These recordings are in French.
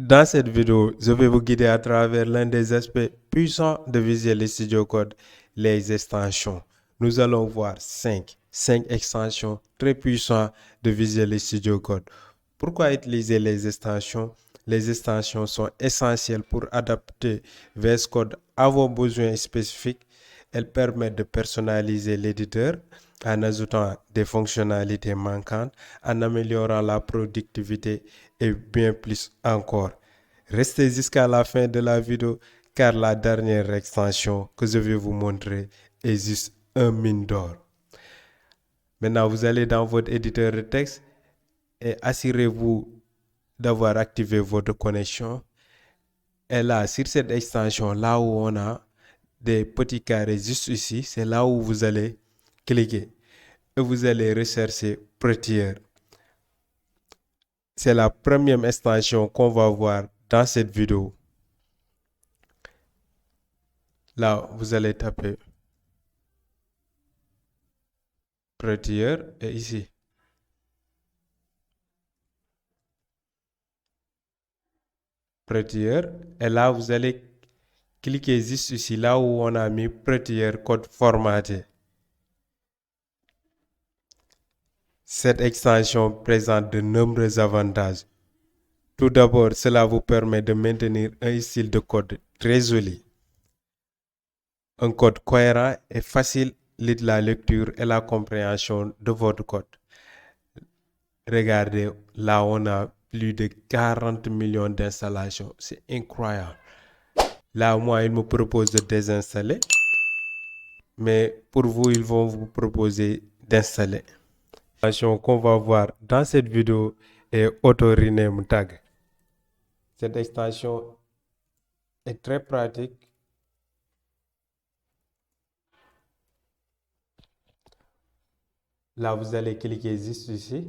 Dans cette vidéo, je vais vous guider à travers l'un des aspects puissants de Visual Studio Code, les extensions. Nous allons voir 5 extensions très puissantes de Visual Studio Code. Pourquoi utiliser les extensions? Les extensions sont essentielles pour adapter VS Code à vos besoins spécifiques. Elles permettent de personnaliser l'éditeur en ajoutant des fonctionnalités manquantes, en améliorant la productivité et bien plus encore. Restez jusqu'à la fin de la vidéo car la dernière extension que je vais vous montrer est juste un mine d'or. Maintenant, vous allez dans votre éditeur de texte et assurez-vous d'avoir activé votre connexion. Et là, sur cette extension, là où on a des petits carrés juste ici, c'est là où vous allez cliquer et vous allez rechercher Prettier. C'est la première extension qu'on va voir dans cette vidéo. Là, vous allez taper Prettier et ici. Prettier. Et là, vous allez cliquer juste ici, là où on a mis Prettier code formaté. Cette extension présente de nombreux avantages. Tout d'abord, cela vous permet de maintenir un style de code très joli. Un code cohérent et facile la lecture et la compréhension de votre code. Regardez, là on a plus de 40 millions d'installations. C'est incroyable. Là, moi, il me propose de désinstaller. Mais pour vous, ils vont vous proposer d'installer. L'extension qu'on va voir dans cette vidéo est Auto Rename Tag. Cette extension est très pratique. Là, vous allez cliquer juste ici,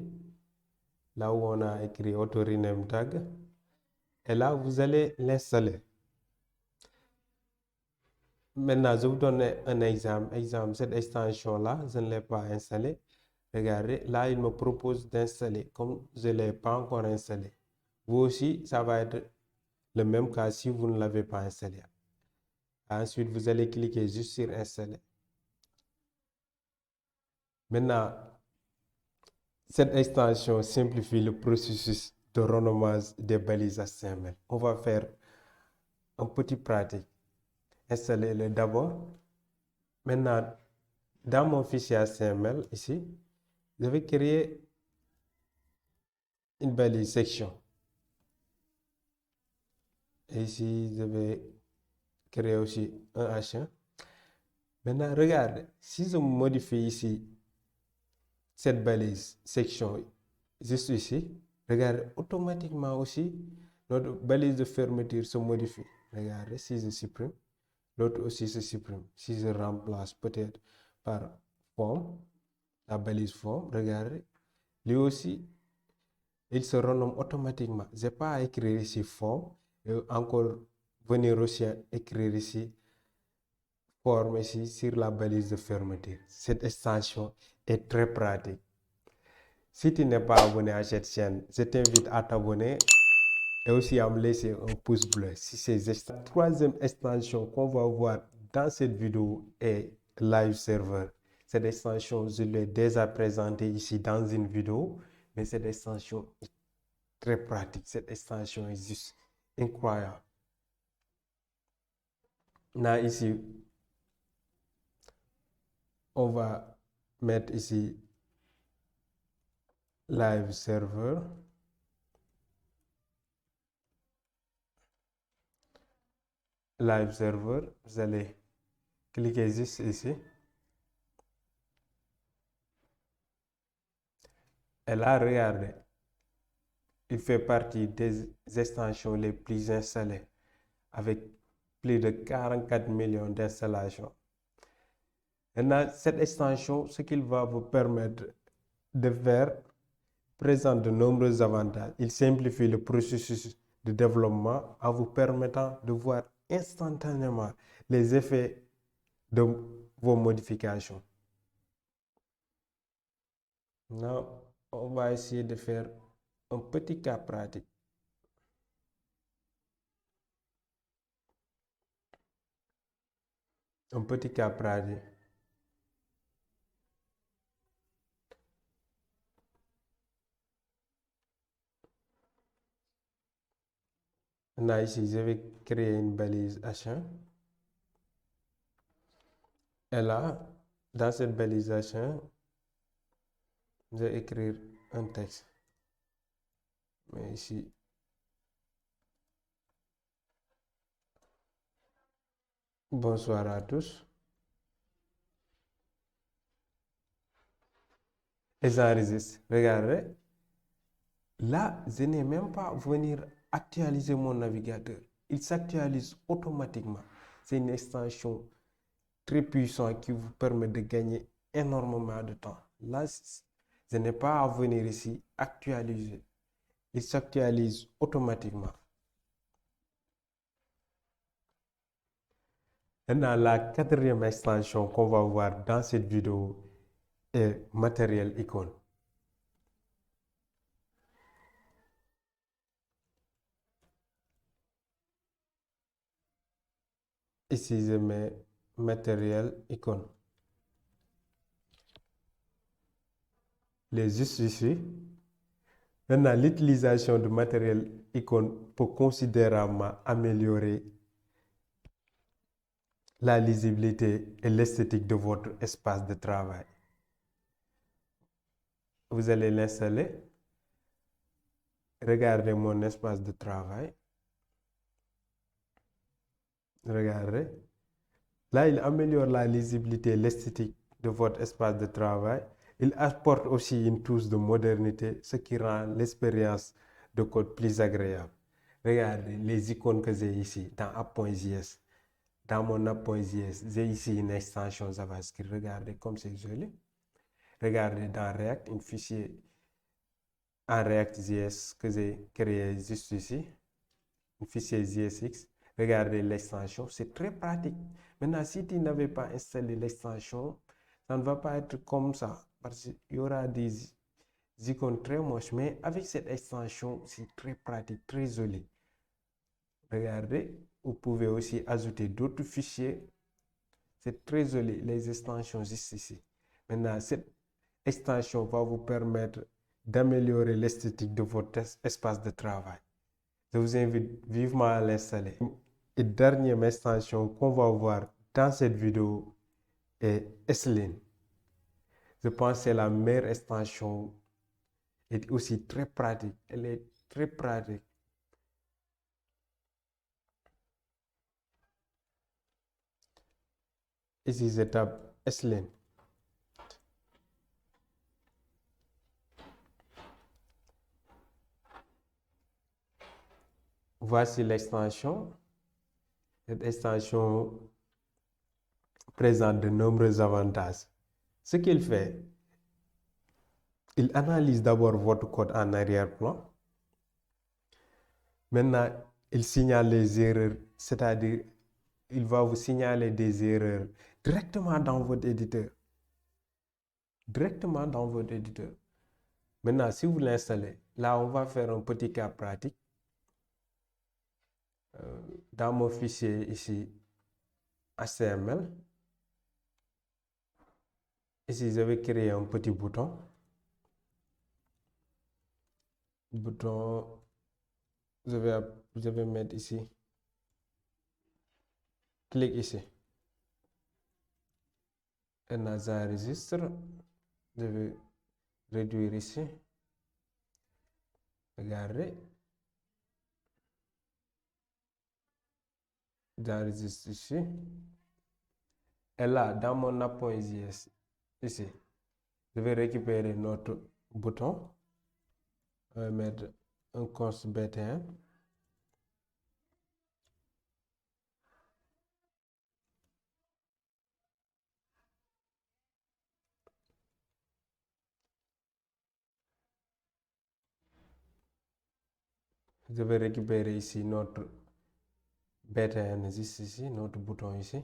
là où on a écrit Auto Rename Tag. Et là, vous allez l'installer. Maintenant, je vous donne un exemple. Cette extension-là, je ne l'ai pas installée. Regardez, là, il me propose d'installer. Comme je ne l'ai pas encore installé. Vous aussi, ça va être le même cas si vous ne l'avez pas installé. Ensuite, vous allez cliquer juste sur Installer. Maintenant, cette extension simplifie le processus de renommage des balises HTML. On va faire un petit pratique. Installez-le d'abord. Maintenant, dans mon fichier HTML, ici, je vais créer une balise section. Et ici, je vais créer aussi un H1. Maintenant, regardez, si je modifie ici cette balise section juste ici, regardez, automatiquement aussi, notre balise de fermeture se modifie. Regardez, si je supprime, l'autre aussi se supprime. Si je remplace peut-être par forme, la balise forme, regardez, lui aussi, il se renomme automatiquement. Je n'ai pas à écrire ici forme et encore venir aussi à écrire ici forme ici sur la balise de fermeture. Cette extension est très pratique. Si tu n'es pas abonné à cette chaîne, je t'invite à t'abonner et aussi à me laisser un pouce bleu. Si c'est la troisième extension qu'on va voir dans cette vidéo est Live Server. Cette extension, je l'ai déjà présentée ici dans une vidéo, mais cette extension est très pratique. Cette extension est juste incroyable. Là, ici, on va mettre ici Live Server. Live Server, vous allez cliquer juste ici. Et là, regardez, il fait partie des extensions les plus installées, avec plus de 44 millions d'installations. Maintenant, cette extension, ce qu'il va vous permettre de faire, présente de nombreux avantages. Il simplifie le processus de développement en vous permettant de voir instantanément les effets de vos modifications. Maintenant, on va essayer de faire un petit cas pratique. un petit cas pratique. Maintenant ici, je vais créer une balise H1. Et là, dans cette balise H1, je vais écrire un texte. Mais ici, bonsoir à tous. Et j'enregistre. Regardez. Là, je n'ai même pas à venir actualiser mon navigateur. Il s'actualise automatiquement. C'est une extension très puissante qui vous permet de gagner énormément de temps. Là, je n'ai pas à venir ici actualiser. Il s'actualise automatiquement. Maintenant, la quatrième extension qu'on va voir dans cette vidéo est matériel icône. Ici, je mets matériel icône. Les juste ici. Maintenant, l'utilisation du matériel icône peut considérablement améliorer la lisibilité et l'esthétique de votre espace de travail. Vous allez l'installer. Regardez mon espace de travail. Regardez. Là, il améliore la lisibilité et l'esthétique de votre espace de travail. Il apporte aussi une touche de modernité, ce qui rend l'expérience de code plus agréable. Regardez les icônes que j'ai ici dans app.js. Dans mon app.js, j'ai ici une extension JavaScript. Regardez comme c'est joli. Regardez dans React, un fichier en React.js que j'ai créé juste ici. Un fichier JSX. Regardez l'extension, c'est très pratique. Maintenant, si tu n'avais pas installé l'extension, ça ne va pas être comme ça. Parce qu'il y aura des icônes très moches. Mais avec cette extension, c'est très pratique, très joli. Regardez, vous pouvez aussi ajouter d'autres fichiers. C'est très joli, les extensions juste ici. Maintenant, cette extension va vous permettre d'améliorer l'esthétique de votre espace de travail. Je vous invite vivement à l'installer. Et dernière extension qu'on va voir dans cette vidéo est Sline. Je pense que c'est la meilleure extension et aussi très pratique. Elle est très pratique. Ici, je tape Sline. Voici l'extension. Cette extension présente de nombreux avantages. Ce qu'il fait, il analyse d'abord votre code en arrière-plan. Maintenant, il signale les erreurs, c'est-à-dire il va vous signaler des erreurs directement dans votre éditeur. Directement dans votre éditeur. Maintenant, si vous l'installez, là, on va faire un petit cas pratique. Dans mon fichier ici, HTML, ici, je vais créer un petit bouton. Bouton, je vais mettre ici. Clique ici. Et là, j'enregistre. Je vais réduire ici. Regardez. J'enregistre ici. Et là, dans mon app.js, ici, je vais récupérer notre bouton. On va mettre un const btn. Je vais récupérer ici notre btn juste ici, notre bouton ici.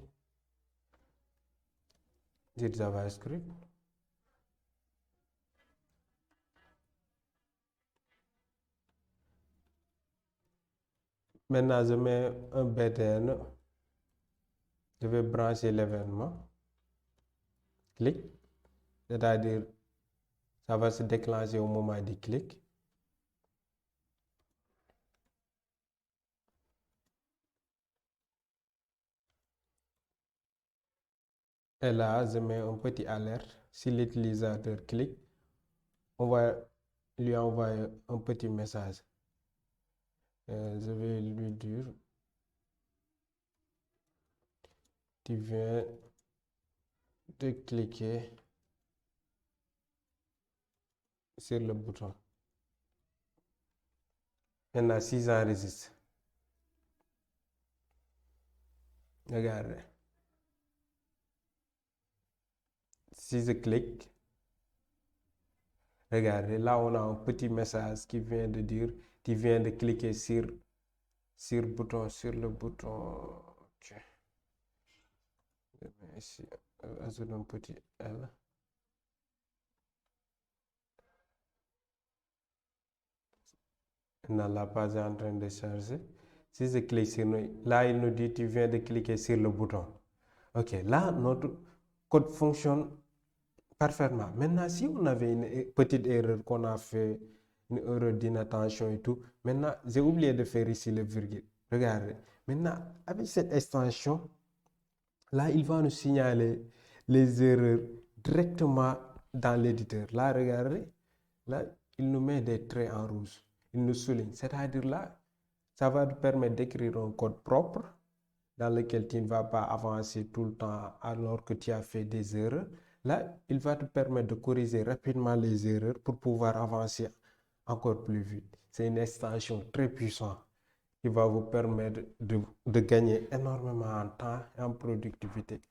Dire JavaScript. Maintenant, je mets un btn Je vais brancher l'événement. Clic, c'est-à-dire ça va se déclencher au moment du clic. Et là, je mets un petit alerte. Si l'utilisateur clique, on va lui envoyer un petit message. Je vais lui dire, tu viens de cliquer sur le bouton. Maintenant, si j'enregistre, regardez. Si je clique, regardez, là on a un petit message qui vient de dire, tu viens de cliquer sur le bouton. Ok. Je mets ici, ajoute un petit L. Maintenant, la page est en train de charger. Si je clique sur là, il nous dit tu viens de cliquer sur le bouton. Ok, là, notre code fonctionne parfaitement. Maintenant, si on avait une petite erreur qu'on a fait, une erreur d'inattention et tout, maintenant, j'ai oublié de faire ici le virgule. Regardez. Maintenant, avec cette extension, là, il va nous signaler les erreurs directement dans l'éditeur. Là, regardez. Là, il nous met des traits en rouge. Il nous souligne. C'est-à-dire là, ça va nous permettre d'écrire un code propre dans lequel tu ne vas pas avancer tout le temps alors que tu as fait des erreurs. Là, il va te permettre de corriger rapidement les erreurs pour pouvoir avancer encore plus vite. C'est une extension très puissante qui va vous permettre de gagner énormément en temps et en productivité.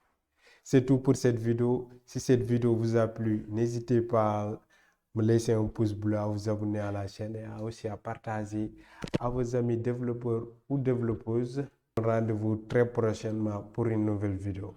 C'est tout pour cette vidéo. Si cette vidéo vous a plu, n'hésitez pas à me laisser un pouce bleu, à vous abonner à la chaîne et aussi à partager à vos amis développeurs ou développeuses. Rendez-vous très prochainement pour une nouvelle vidéo.